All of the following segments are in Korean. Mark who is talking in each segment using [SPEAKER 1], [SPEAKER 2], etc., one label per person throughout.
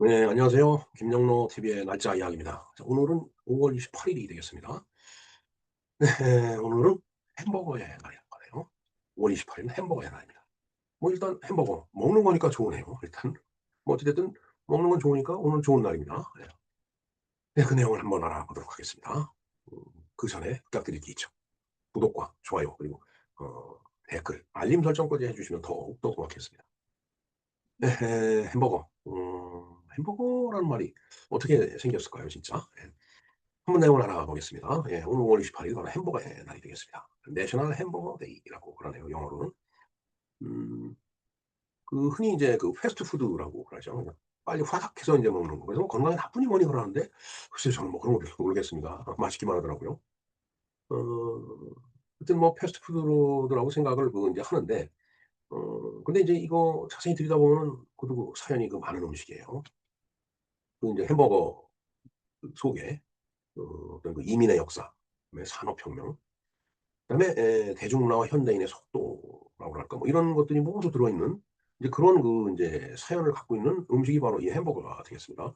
[SPEAKER 1] 네, 안녕하세요. 김영로 TV의 날짜 이야기입니다. 자, 오늘은 5월 28일이 되겠습니다. 네, 오늘은 햄버거의 날이라고 하네요. 5월 28일은 햄버거의 날입니다. 뭐 일단 햄버거 먹는 거니까 좋으네요. 일단 뭐 어찌됐든 먹는 건 좋으니까 오늘 좋은 날입니다. 네, 네, 그 내용을 한번 알아보도록 하겠습니다. 음, 그 전에 부탁드릴 게 있죠. 구독과 좋아요 그리고 댓글, 알림 설정까지 해주시면 더욱더 고맙겠습니다. 네, 햄버거. 햄버거라는 말이 어떻게 생겼을까요, 진짜? 예. 한번 내용을 알아보겠습니다. 예, 오늘 5월 28일 바로 햄버거의 날이 되겠습니다. 내셔널 햄버거 데이라고 그러네요, 영어로는. 음, 그 흔히 이제 그 패스트푸드라고 그러죠. 그냥 빨리 화삭 해서 이제 먹는 거. 그래서 뭐 건강에 나쁘니 뭐니 그러는데 글쎄요, 저는 뭐 그런 거 별로 모르겠습니다. 맛있기만 하더라고요. 어, 하여튼 뭐 패스트푸드라고 생각을 그 이제 하는데 근데 이제 이거 자세히 들여다보면은 그것도 사연이 그 많은 음식이에요. 그 이제 햄버거 속에 어떤 그 이민의 역사, 그다음에 산업혁명, 그다음에 대중문화와 현대인의 속도라고 할까 뭐 이런 것들이 모두 들어있는 이제 그런 그 인제 사연을 갖고 있는 음식이 바로 이 햄버거가 되겠습니다.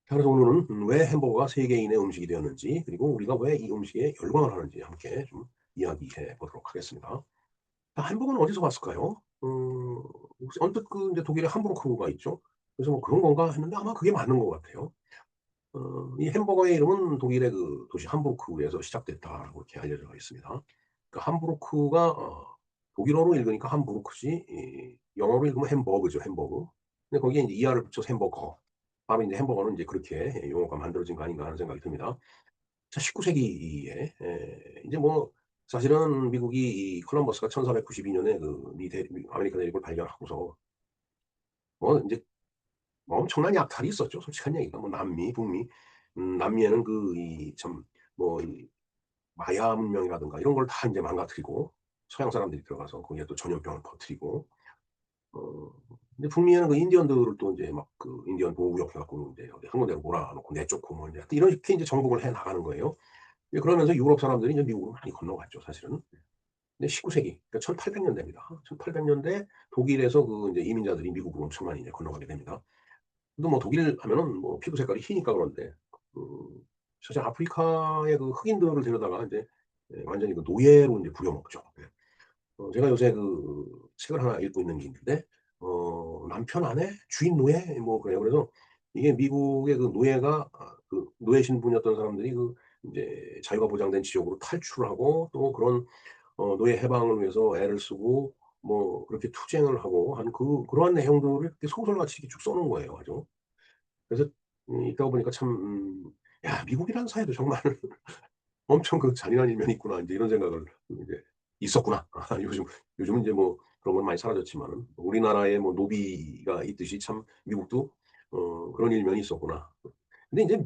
[SPEAKER 1] 자, 그래서 오늘은 왜 햄버거가 세계인의 음식이 되었는지, 그리고 우리가 왜 이 음식에 열광을 하는지 함께 좀 이야기해 보도록 하겠습니다. 자, 햄버거는 어디서 왔을까요? 혹시 언뜻 그 인제 독일의 함부르크가 있죠. 그래서 뭐 '그런 건가?' 했는데 아마 그게 맞는 것 같아요. 이 햄버거의 이름은 독일의 그 도시 함부르크에서 시작됐다라고 이렇게 알려져 있습니다. 그 함부르크가 독일어로 읽으니까 함부르크지 영어로 읽으면 햄버그죠, 햄버그. 근데 거기에 인제 이하를 붙여서 햄버거. 바로 인제 햄버거는 인제 그렇게 용어가 만들어진 거 아닌가 하는 생각이 듭니다. 자, 19 세기에 인제 뭐 사실은 미국이 이 콜럼버스가 1492 년에 그 미 아메리카 대륙을 발견하고서 뭐 인제 뭐 엄청난 약탈이 있었죠. 솔직한 얘기가. 뭐 남미, 북미. 남미에는 그 이 참 뭐 이 마야 문명이라든가 이런 걸 다 인제 망가뜨리고 서양 사람들이 들어가서 거기에 또 전염병을 퍼뜨리고 어 근데 북미에는 그 인디언들을 또 인제 막 그 인디언 보호구역 해 갖고 인제 어디 한 군데로 몰아 놓고 내쫓고 뭐 인제 하여튼 이렇게 인제 정복을 해 나가는 거예요. 이제 그러면서 유럽 사람들이 인제 미국으로 많이 건너갔죠, 사실은. 근데 19 세기 그러니까 1800 년대입니다. 1800 년대 독일에서 그 인제 이민자들이 미국으로 엄청 많이 이제 건너가게 됩니다. 또 뭐 독일 하면은 뭐 피부 색깔이 희니까 그런데 그 사실 아프리카의 그 흑인들을 데려다가 인제 완전히 그 노예로 인제 부려먹죠. 예. 제가 요새 그 책을 하나 읽고 있는 게 있는데 남편 아내 주인 노예 뭐 그래요. 그래서 이게 미국의 그 노예가 그 노예 신분이었던 사람들이 그 인제 자유가 보장된 지역으로 탈출하고 또 그런 노예 해방을 위해서 애를 쓰고 뭐 그렇게 투쟁을 하고 한 그러한 내용들을 이렇게 소설같이 이렇게 쭉 써 놓은 거예요 아주. 그래서 읽다 보니까 참 '야 미국이라는 사회도 정말 엄청 그 잔인한 이면이 있구나.' 인제 이런 생각을 이제 있었구나. 요즘은 인제 뭐 그런 건 많이 사라졌지만은 우리나라에 뭐 노비가 있듯이 참 미국도 그런 일면이 있었구나. 근데 인제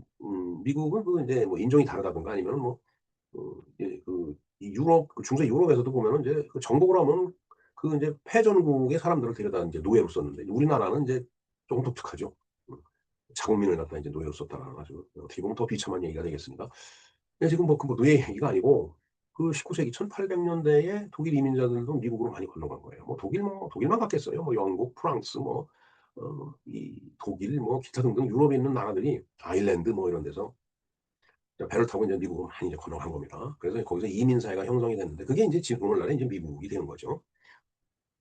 [SPEAKER 1] 미국은 그 인제 뭐 인종이 다르다든가 아니면은 뭐 이제 그 이 유럽 그 중세 유럽에서도 보면은 인제 그 정복을 하면 그 인제 패전국의 사람들을 데려다 인제 노예로 썼는데 우리나라는 인제 쪼금 독특하죠. 음. 자국민을 갖다 이제 노예로 썼다라는 아주 어떻게 보면 더 비참한 얘기가 되겠습니다. 근데 지금 뭐 그 뭐 노예 얘기가 아니고 그 19 세기 1800 년대에 독일 이민자들도 미국으로 많이 건너간 거예요. 뭐 독일만 갔겠어요. 뭐 영국, 프랑스 뭐 이 독일 뭐 기타 등등 유럽에 있는 나라들이 아일랜드 뭐 이런 데서 배를 타고 이제 미국으로 많이 이제 건너간 겁니다. 그래서 거기서 이민 사회가 형성이 됐는데 그게 인제 지금 오늘날의 인제 미국이 되는 거죠.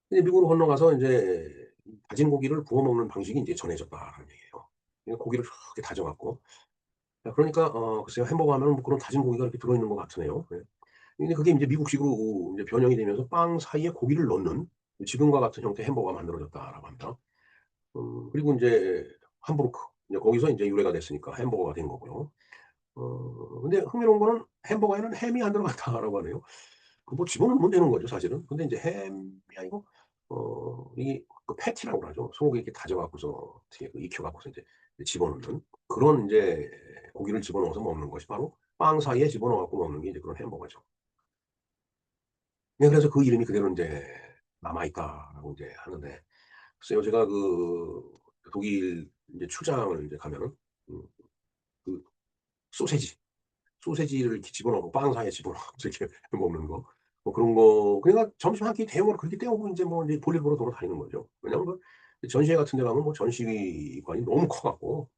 [SPEAKER 1] 근데 미국으로 건너가서 인제 다진 고기를 구워 먹는 방식이 인제 전해졌다라는 얘기예요. 그러니까 고기를 이렇게 다져 갖고 그러니까 글쎄요. 햄버거 하면은 뭐 그런 다진 고기가 이렇게 들어있는 것 같으네요. 예. 근데 그게 인제 미국식으로 인제 변형이 되면서 빵 사이에 고기를 넣는 지금과 같은 형태의 햄버거가 만들어졌다라고 합니다. 그리고 인제 함부르크 이제 거기서 인제 유래가 됐으니까 햄버거가 된 거고요. 근데 흥미로운 거는 햄버거에는 햄이 안 들어갔다라고 하네요. 그 뭐 집어넣으면 되는 거죠 사실은. 근데 인제 햄이 아니고 이 그 패티라고 그러죠. 소고기 이렇게 다져 갖고서 어떻게 그 익혀 갖고서 인제 집어넣는 그런 인제 고기를 집어넣어서 먹는 것이 바로 빵 사이에 집어넣어 갖고 먹는 게 이제 그런 햄버거죠. 네, 그래서 그 이름이 그대로 인제 남아 있다라고 인제 하는데 글쎄요. 제가 그 독일 인제 출장을 인제 가면은 음 그 소세지 소세지를 이렇게 집어넣고 빵 사이에 집어넣어 갖고서 이렇게 먹는 거 뭐 그런 거 그러니까 점심 한 끼 대용으로 그렇게 때우고 인제 뭐 인제 볼일 보러 돌아다니는 거죠. 왜냐면 그 전시회 같은 데 가면 뭐 전시관이 너무 커 갖고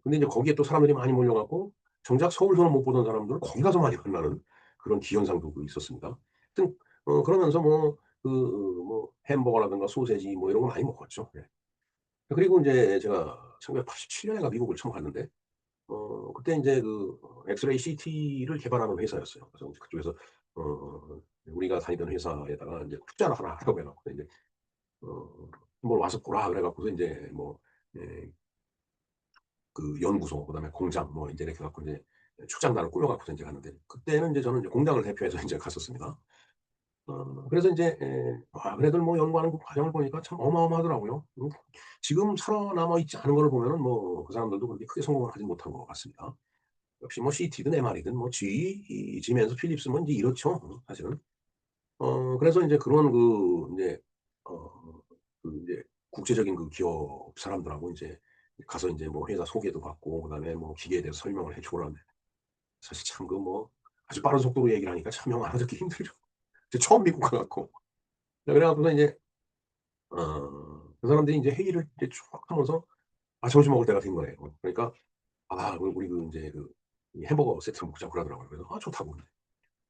[SPEAKER 1] 근데 이제 거기에 또 사람들이 많이 몰려 갖고 정작 서울서는 못 보던 사람들은 거기 가서 많이 만나는 그런 기현상도 그 있었습니다. 하여튼 그러면서 뭐 뭐 햄버거라든가 소시지 뭐 이런 거 많이 먹었죠. 예. 그리고 인제 제가 1987 년인가 미국을 처음 갔는데 그때 인제 엑스레이 CT를 개발하는 회사였어요. 그래서 인제 그쪽에서 우리가 다니던 회사에다가 인제 투자를 하나 하라고 해 갖고 인제 어 "한번 와서 보라." 그래 갖고서 인제 뭐 예 연구소 그다음에 공장 뭐 인제 이렇게 갖고 인제 출장단을 꾸려 갖고서 인제 갔는데 그때는 인제 저는 이제 공장을 대표해서 인제 갔었습니다. 그래서 인제 그래도 뭐 연구하는 그 과정을 보니까 참 어마어마하더라고요. 지금 살아남아 있지 않은 거를 보면은 뭐 그 사람들도 그렇게 크게 성공을 하지 못한 것 같습니다. 역시 뭐 CT든 MR이든 뭐 GE, 이 지멘스, 필립스 뭐 인제 이렇죠 사실은. 그래서 인제 그런 인제 어 인제 국제적인 그 기업 사람들하고 인제 가서 인제 뭐 회사 소개도 받고 그다음에 뭐 기계에 대해서 설명을 해 주라는데 사실 참 아주 빠른 속도로 얘기를 하니까 참 영 알아듣기 힘들죠. 저 처음 미국 가 갖고. 그래 갖고서 인제 그 사람들이 인제 회의를 이제 쭉 하면서 점심 먹을 때가 된 거예요. 그러니까 우리 인제 이 햄버거 세트를 먹자고 그러더라고요. 그래서 좋다고.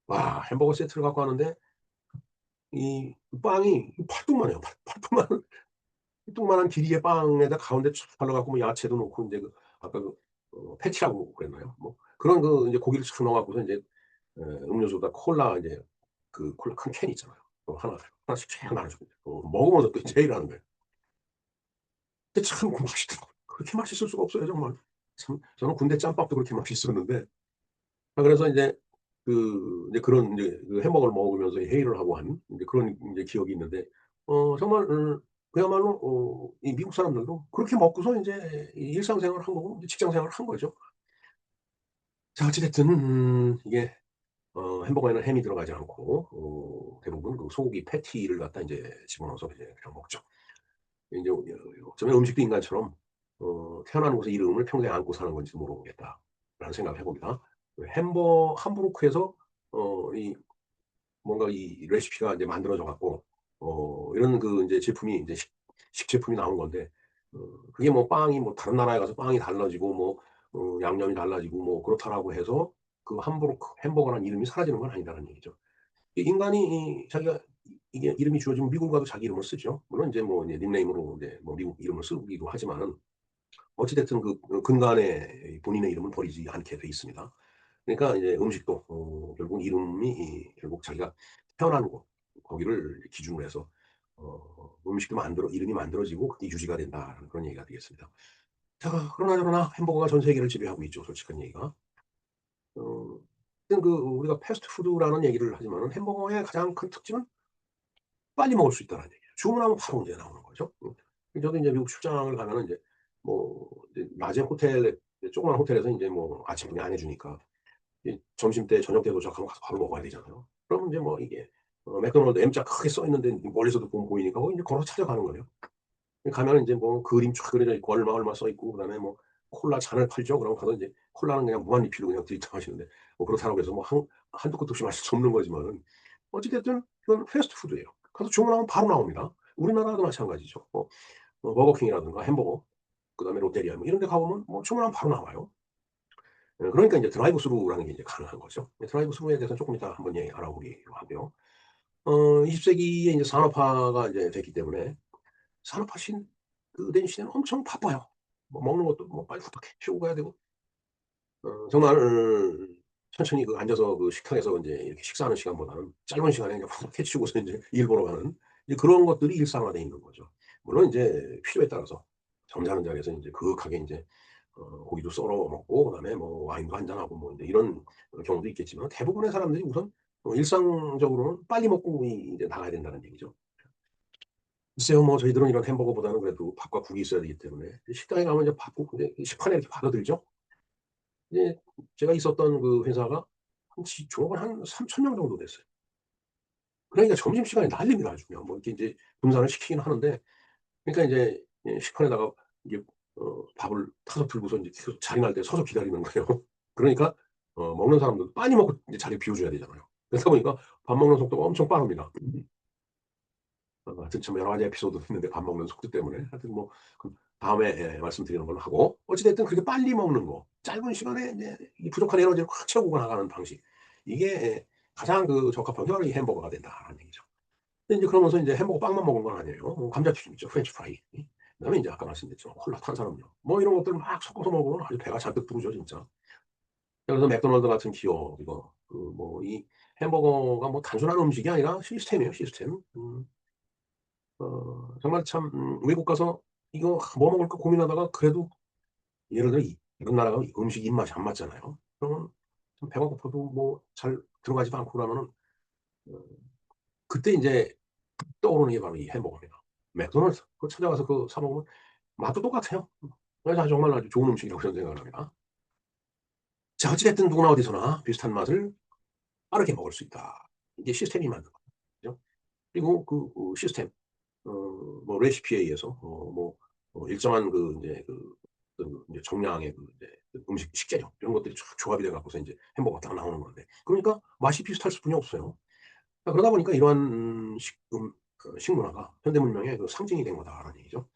[SPEAKER 1] 와 햄버거 세트를 갖고 왔는데 이 빵이 팔뚝만해요. 팔뚝만 뚱만한 길이의 빵에다 가운데 촥 발라 갖고 뭐 야채도 넣고 인제 아까 패티라고 그랬나요? 뭐 그런 인제 고기를 촥 넣어 갖고서 인제 음료수에다 콜라 인제 콜라 큰 캔 있잖아요. 하나씩 쫙 나눠 줍니다. 먹으면서 또 제의를 하는 거예요. 근데 참 맛있더라고요. 그렇게 맛있을 수가 없어요 정말. 참 저는 군대 짬밥도 그렇게 맛있었는데 그래서 인제 인제 그런 인제 햄버거를 먹으면서 회의를 하고 한 인제 그런 인제 기억이 있는데 정말 그야말로 이 미국 사람들도 그렇게 먹고서 인제 이 일상생활을 한 거고 이제 직장 생활을 한 거죠. 자 어찌 됐든 이게 햄버거에는 햄이 들어가지 않고 대부분 소고기 패티를 갖다 인제 집어넣어서 이제 그냥 먹죠. 인제 어쩌면 음식도 인간처럼 '태어난 곳의 이름을 평생 안고 사는 건지도 모르겠다.'라는 생각을 해 봅니다. 함부르크에서 이 뭔가 이 레시피가 이제 만들어져 갖고 이런 인제 제품이 인제 식제품이 나온 건데 그게 뭐 빵이 뭐 다른 나라에 가서 빵이 달라지고 뭐 양념이 달라지고 뭐 그렇다라고 해서 함부르크 햄버거라는 이름이 사라지는 건 아니다라는 얘기죠. 이 인간이 자기가 이게 이름이 주어지면 미국 가도 자기 이름을 쓰죠. 물론 인제 뭐 닉네임으로 인제 뭐 미국 이름을 쓰기도 하지만은 어찌 됐든 근간에 본인의 이름을 버리지 않게 돼 있습니다. 그러니까 이제 음식도 결국 이름이 결국 자기가 태어난 곳 거기를 기준으로 해서 음식도 이름이 만들어지고 그게 유지가 된다라는 그런 얘기가 되겠습니다. 자 그러나 저러나 햄버거가 전 세계를 지배하고 있죠 솔직한 얘기가. 하여튼 우리가 패스트푸드라는 얘기를 하지만은 햄버거의 가장 큰 특징은 빨리 먹을 수 있다는 얘기예요. 주문하면 바로 인제 나오는 거죠. 저도 인제 미국 출장을 가면은 인제 뭐 이제 낮에 조그마한 호텔에서 인제 뭐 아침을 안 해 주니까 점심때 저녁때 도착하면 가서 바로 먹어야 되잖아요. 그러면 인제 뭐 이게 맥도날드 M자 크게 써 있는데 멀리서도 보이니까 거기 인제 걸어서 찾아가는 거예요. 가면은 인제 뭐 그림 쫙 그려져 있고 얼마, 얼마 써 있고 그다음에 뭐 콜라 잔을 팔죠. 그러면 가서 인제 콜라는 그냥 무한 리필로 그냥 들이켜 마시는데 뭐 그렇다고 해서 뭐 한도 끝도 없이 마실 수 없는 거지만은 어찌 됐든 이건 패스트푸드예요. 가서 주문하면 바로 나옵니다. 우리나라도 마찬가지죠. 버거킹이라든가 햄버거 그다음에 롯데리아 뭐 이런 데 가 보면 뭐 주문하면 바로 나와요. 그러니까 인제 드라이브 스루라는 게 이제 가능한 거죠. 드라이브 스루에 대해서는 쪼끔 이따 한번 알아보기로 하고요. 20 세기에 인제 산업화가 이제 됐기 때문에 산업화 된 시대는 엄청 바빠요. 뭐 먹는 것도 뭐 빨리 후딱 해 치우고 가야 되고 정말 천천히 앉아서 식탁에서 인제 이렇게 식사하는 시간보다는 짧은 시간에 그냥 후딱 해 치우고서 인제 일 보러 가는 이제 그런 것들이 일상화돼 있는 거죠. 물론 인제 필요에 따라서 점잖은 자리에서 인제 그윽하게 인제 고기도 썰어 먹고 그다음에 뭐 와인도 한 잔하고 뭐 인제 이런 경우도 있겠지만 대부분의 사람들이 우선 일상적으로는 빨리 먹고 인제 나가야 된다는 얘기죠. 글쎄요. 뭐 저희들은 이런 햄버거보다는 그래도 밥과 국이 있어야 되기 때문에 식당에 가면 이제 밥국 인제 시판에 이렇게 받아들죠. 이제 제가 있었던 그 회사가 종업원 한 3,000명 정도 됐어요. 그러니까 점심시간에 난립니다 아주 그냥. 뭐 이렇게 인제 분산을 시키긴 하는데 그러니까 인제 식판에다가 이게 밥을 타서 들고서 인제 계속 자리 날 때 서서 기다리는 거예요. 그러니까 먹는 사람들도 빨리 먹고 이제 자리 비워 줘야 되잖아요. 그러다 보니까 밥 먹는 속도가 엄청 빠릅니다. 하여튼 참 여러 가지 에피소드도 있는데 밥 먹는 속도 때문에 하여튼 뭐 그 다음에 말씀드리는 걸로 하고 어찌 됐든 그렇게 빨리 먹는 거 짧은 시간에 이제 이 부족한 에너지를 확 채우고 나가는 방식 이게 가장 그 적합한 이 햄버거가 된다라는 얘기죠. 근데 인제 그러면서 인제 햄버거 빵만 먹은 건 아니에요. 뭐 감자튀김 있죠. 프렌치 프라이. 그다음에 인제 아까 말씀드렸죠. 콜라, 탄산음료 뭐 이런 것들 막 섞어서 먹으면 아주 배가 잔뜩 부르죠 진짜. 그래서 맥도날드 같은 기업 이거 그 뭐 이 햄버거가 뭐 단순한 음식이 아니라 시스템이에요 시스템. 정말 참 외국 가서 이거 뭐 먹을까 고민하다가 그래도 예를 들어 이런 나라 가면 음식 입맛이 안 맞잖아요. 그러면 좀 배가 고파도 뭐 잘 들어가지도 않고 그러면은 어 그때 인제 떠오르는 게 바로 이 햄버거입니다. 맥도날드 그거 찾아가서 그거 사 먹으면 맛도 똑같아요. 그래서 정말 아주 좋은 음식이라고 저는 생각을 합니다. 자 어찌 됐든 누구나 어디서나 비슷한 맛을 빠르게 먹을 수 있다. 이게 시스템이 만든 거죠. 그리고 시스템 뭐 레시피에 의해서 뭐 일정한 그 인제 인제 정량의 이제 음식 식재료 이런 것들이 쫙 조합이 돼 갖고서 인제 햄버거가 딱 나오는 건데 그러니까 맛이 비슷할 수뿐이 없어요. 그러다 보니까 이러한 식문화가 현대 문명의 그 상징이 된 거다라는 얘기죠.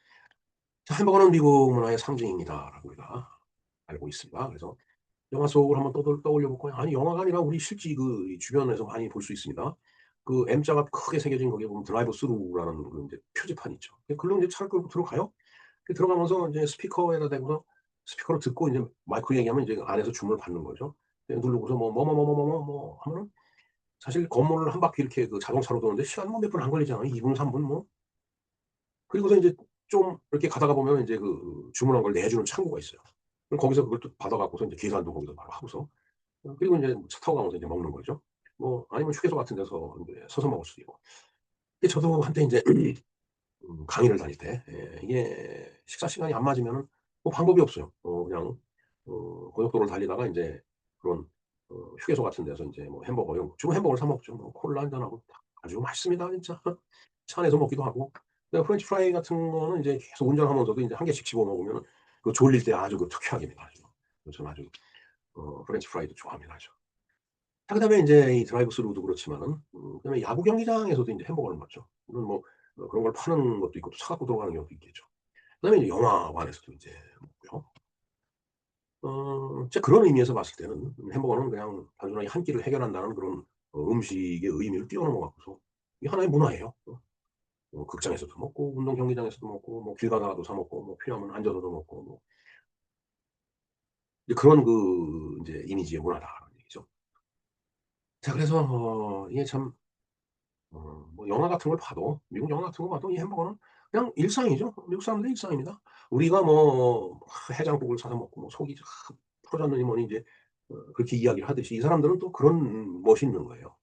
[SPEAKER 1] 자 햄버거는 미국 문화의 상징입니다라고 우리가 알고 있습니다. 그래서 영화 속을 한번 떠올려 볼까요? 아니 영화가 아니라 우리 실제 이 주변에서 많이 볼 수 있습니다. 그 M자가 크게 새겨진 거기에 보면 드라이브 스루라는 그 인제 표지판이 있죠. 글로 인제 차를 끌고 들어가요. 들어가면서 인제 스피커에다 대고서 스피커로 듣고 인제 마이크로 얘기하면 이제 안에서 주문을 받는 거죠. 누르고서 뭐 하면은 사실 건물을 한 바퀴 이렇게 그 자동차로 도는데 시간 뭐 몇 분 안 걸리잖아요. 2 분, 3분 뭐. 그리고서 인제 좀 이렇게 가다가 보면 인제 주문한 걸 내주는 창구가 있어요. 그럼 거기서 그걸 또 받아 갖고서 인제 계산도 거기서 바로 하고서 그리고 인제 차 타고 가면서 이제 먹는 거죠. 뭐 아니면 휴게소 같은 데서 인제 서서 먹을 수도 있고. 근데 저도 한때 인제 강의를 다닐 때 이게 식사 시간이 안 맞으면은 뭐 방법이 없어요. 그냥 고속도로를 달리다가 인제 그런 휴게소 같은 데서 인제 뭐 햄버거 이런 거 주로 햄버거를 사 먹죠. 뭐 콜라 한 잔하고 아주 맛있습니다 진짜. 차 안에서 먹기도 하고. 그다음에 프렌치 프라이 같은 거는 인제 계속 운전하면서도 인제 한 개씩 집어 먹으면은 졸릴 때 아주 투쾌합니다 아주. 저는 아주 프렌치 프라이도 좋아합니다 아주. 그다음에 인제 이 드라이브 스루도 그렇지만은 그다음에 야구 경기장에서도 인제 햄버거를 먹죠. 물론 뭐 그런 걸 파는 것도 있고 또 사 갖고 들어가는 경우도 있겠죠. 그다음에 이제 영화관에서도 인제 먹고요. 진짜 그런 의미에서 봤을 때는 햄버거는 그냥 단순하게 한 끼를 해결한다는 그런 음식의 의미를 뛰어넘어 갖고서 이게 하나의 문화예요. 극장에서도 먹고 운동 경기장에서도 먹고 뭐 길 가다가도 사 먹고 뭐 필요하면 앉아서도 먹고 뭐 이제 그런 인제 이미지의 문화다라는 얘기죠. 자 그래서 이게 참 뭐 영화 같은 걸 봐도 미국 영화 같은 거 봐도 이 햄버거는 그냥 일상이죠. 미국 사람들의 일상입니다. 우리가 뭐 해장국을 사서 먹고 뭐 속이 확 풀어졌느니 뭐니 인제 그렇게 이야기를 하듯이 이 사람들은 또 그런 멋이 있는 거예요.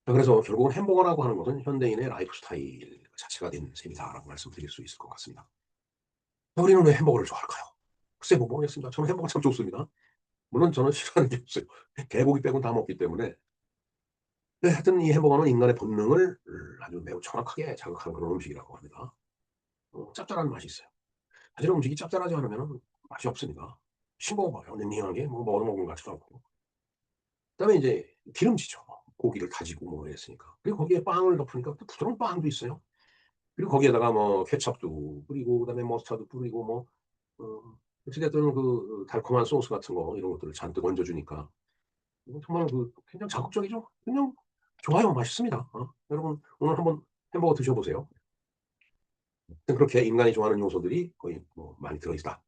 [SPEAKER 1] 자 그래서 결국은 햄버거라고 하는 것은 현대인의 라이프 스타일 자체가 된 셈이다라고 말씀드릴 수 있을 것 같습니다. 자 우리는 왜 햄버거를 좋아할까요? 글쎄 뭐 모르겠습니다. 저는 햄버거 참 좋습니다. 물론 저는 싫어하는 게 없어요. 개고기 빼고는 다 먹기 때문에. 네 하여튼 이 햄버거는 인간의 본능을 아주 매우 정확하게 자극하는 그런 음식이라고 합니다. 짭짤한 맛이 있어요. 사실 음식이 짭짤하지 않으면은 맛이 없습니다. 싱거워 봐요. 닝닝하게 뭐 얻어먹은 것 같지도 않고. 그다음에 인제 기름지죠. 고기를 다지고 뭐 했으니까. 그리고 거기에 빵을 덮으니까 또 부드러운 빵도 있어요. 그리고 거기에다가 뭐 케첩도 뿌리고 그다음에 머스타드 뿌리고 뭐 어찌 됐든 달콤한 소스 같은 거 이런 것들을 잔뜩 얹어 주니까 정말 굉장히 자극적이죠. 그냥 좋아요. 맛있습니다. 여러분 오늘 한번 햄버거 드셔 보세요. 그렇게 인간이 좋아하는 요소들이 거의 뭐 많이 들어 있다.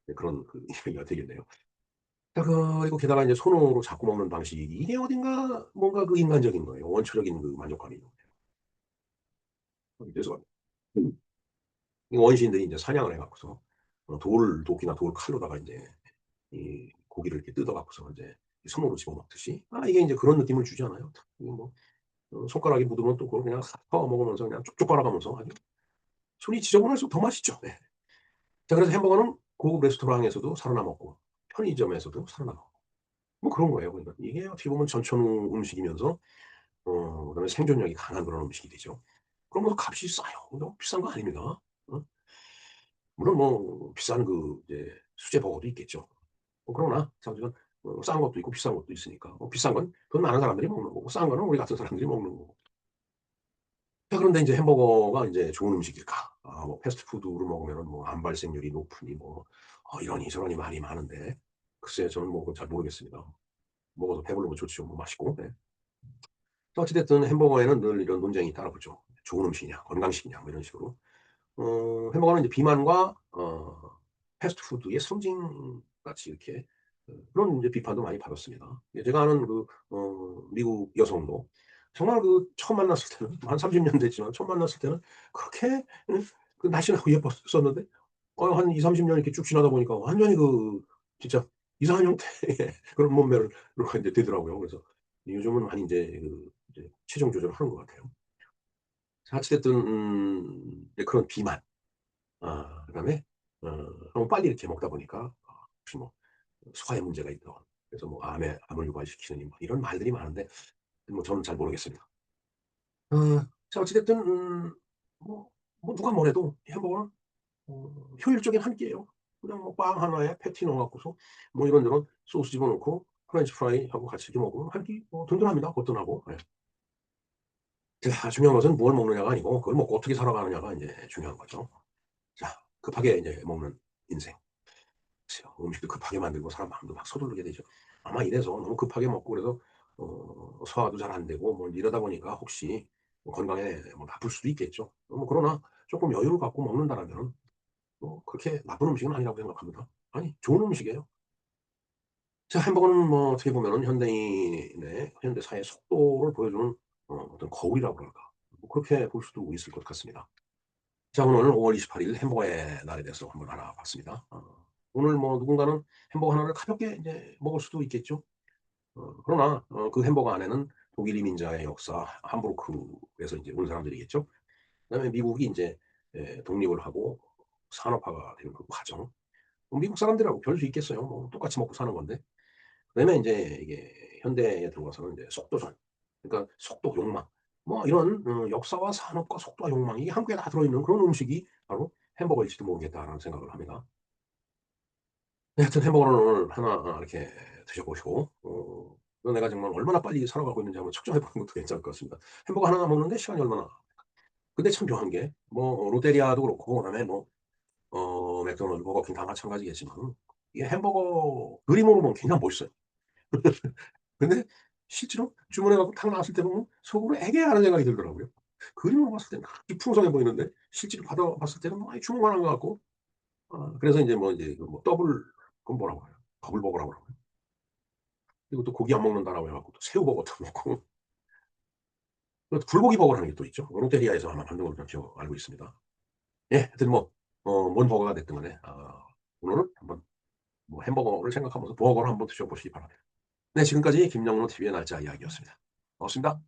[SPEAKER 1] 네 그런 이야기가 되겠네요. 자 그리고 게다가 인제 손으로 잡고 먹는 방식이 이게 어딘가 뭔가 인간적인 거예요. 원초적인 만족감이 있는 그래서 이 원시인들이 인제 사냥을 해 갖고서 도끼나 돌 칼로다가 인제 이 고기를 이렇게 뜯어 갖고서 인제 손으로 집어먹듯이 이게 인제 그런 느낌을 주잖아요. 이게 뭐 손가락이 묻으면 또 그걸 그냥 싹 퍼 먹으면서 그냥 쪽쪽 빨아가면서 아주 손이 지저분할수록 더 맛있죠. 네. 자 그래서 햄버거는 고급 레스토랑에서도 살아남았고 편의점에서도 살아남았고 뭐 그런 거예요. 그러니까 이게 어떻게 보면 전천후 음식이면서 그다음에 생존력이 강한 그런 음식이 되죠. 그러면서 값이 싸요. 너무 비싼 거 아닙니다. 어? 물론 뭐 비싼 이제 수제 버거도 있겠죠. 그러나 사실은 싼 것도 있고 비싼 것도 있으니까 비싼 건 돈 많은 사람들이 먹는 거고 싼 거는 우리 같은 사람들이 먹는 거고. 자, 그런데 인제 햄버거가 인제 좋은 음식일까? 뭐 패스트푸드로 먹으면은 뭐 암 발생률이 높으니 뭐 이러니 저러니 말이 많은데 글쎄요. 저는 뭐 그건 잘 모르겠습니다. 먹어도 배부르면 좋죠. 뭐 맛있고. 네. 어찌 됐든 햄버거에는 늘 이런 논쟁이 따라붙죠. 좋은 음식이냐, 건강식이냐 뭐 이런 식으로. 햄버거는 이제 비만과 패스트푸드의 상징같이 이렇게 그런 이제 비판도 많이 받았습니다. 예, 제가 아는 미국 여성도 정말 처음 만났을 때는 한 30년 됐지만 처음 만났을 때는 그렇게 날씬하고 예뻤었는데 한 20-30년 이렇게 쭉 지나다 보니까 완전히 진짜 이상한 형태의 그런 몸매로 이제 되더라고요. 그래서 요즘은 많이 이제 체중 조절을 하는 것 같아요. 자, 어찌 됐든 이제 그런 비만 그다음에 어 너무 빨리 이렇게 먹다 보니까 혹시 뭐 소화에 문제가 있던 그래서 뭐 암을 유발시키느니 뭐 이런 말들이 많은데 뭐 저는 잘 모르겠습니다. 자, 어찌 됐든 뭐 누가 뭐래도 이 햄버거는 효율적인 한 끼예요. 그냥 뭐 빵 하나에 패티 넣어 갖고서 뭐 이런저런 소스 집어 넣고 프렌치 프라이하고 같이 이렇게 먹으면 한 끼 든든합니다, 거뜬하고. 예. 자, 중요한 것은 뭘 먹느냐가 아니고 그걸 먹고 어떻게 살아가느냐가 인제 중요한 거죠. 자, 급하게 이제 먹는 인생. 글쎄요. 음식도 급하게 만들고 사람 마음도 막 서두르게 되죠. 아마 이래서 너무 급하게 먹고 그래서 소화도 잘 안 되고 뭐 이러다 보니까 혹시 뭐 건강에 뭐 나쁠 수도 있겠죠. 그러나 쪼끔 여유를 갖고 먹는다라면은 그렇게 나쁜 음식은 아니라고 생각합니다. 아니, 좋은 음식이에요. 자, 햄버거는 뭐 어떻게 보면은 현대인의 현대 사회의 속도를 보여주는 어떤 거울이라고 그럴까. 뭐 그렇게 볼 수도 있을 것 같습니다. 자, 오늘 5월 28일 햄버거의 날에 대해서 한번 알아봤습니다. 오늘 뭐 누군가는 햄버거 하나를 가볍게 인제 먹을 수도 있겠죠. 그러나 그 햄버거 안에는 독일 이민자의 역사 함부르크에서 인제 온 사람들이겠죠. 그다음에 미국이 인제 독립을 하고 산업화가 되는 그 과정. 뭐 미국 사람들하고 별수 있겠어요. 뭐 똑같이 먹고 사는 건데. 그다음에 인제 이게 현대에 들어와서는 인제 속도전, 그러니까 속도, 욕망 뭐 이런 역사와 산업과 속도와 욕망 이게 한국에 다 들어있는 그런 음식이 바로 햄버거일지도 모르겠다라는 생각을 합니다. 네, 하여튼 햄버거를 오늘 하나 이렇게 드셔 보시고 내가 정말 얼마나 빨리 살아가고 있는지 한번 측정해 보는 것도 괜찮을 것 같습니다. 햄버거 하나 먹는데 시간이 얼마나 근데 참 묘한 게 뭐 롯데리아도 그렇고 그다음에 뭐 맥도날드, 버거킹 다 마찬가지겠지만 이게 햄버거 그림으로 보면 굉장히 멋있어요. 근데 실제로 주문해 갖고 탁 나왔을 때 보면 속으로 애매하는 생각이 들더라고요. 그림으로 봤을 때는 그렇게 풍성해 보이는데 실제로 받아 봤을 때는 뭐 주문만 한 것 같고 그래서 인제 뭐 이제 더블 그건 뭐라고 그래요? 더블버거라고 그러나요? 그리고 또 고기 안 먹는다라고 해 갖고 또 새우버거도 먹고 또 불고기 버거라는 게 또 있죠. 롯데리아에서 아마 만든 걸로 알고 있습니다. 예, 하여튼 뭐 뭔 버거가 됐든 간에 오늘은 한번 뭐 햄버거를 생각하면서 버거를 한번 드셔 보시기 바랍니다. 네, 지금까지 김영로 TV의 날짜 이야기였습니다. 고맙습니다.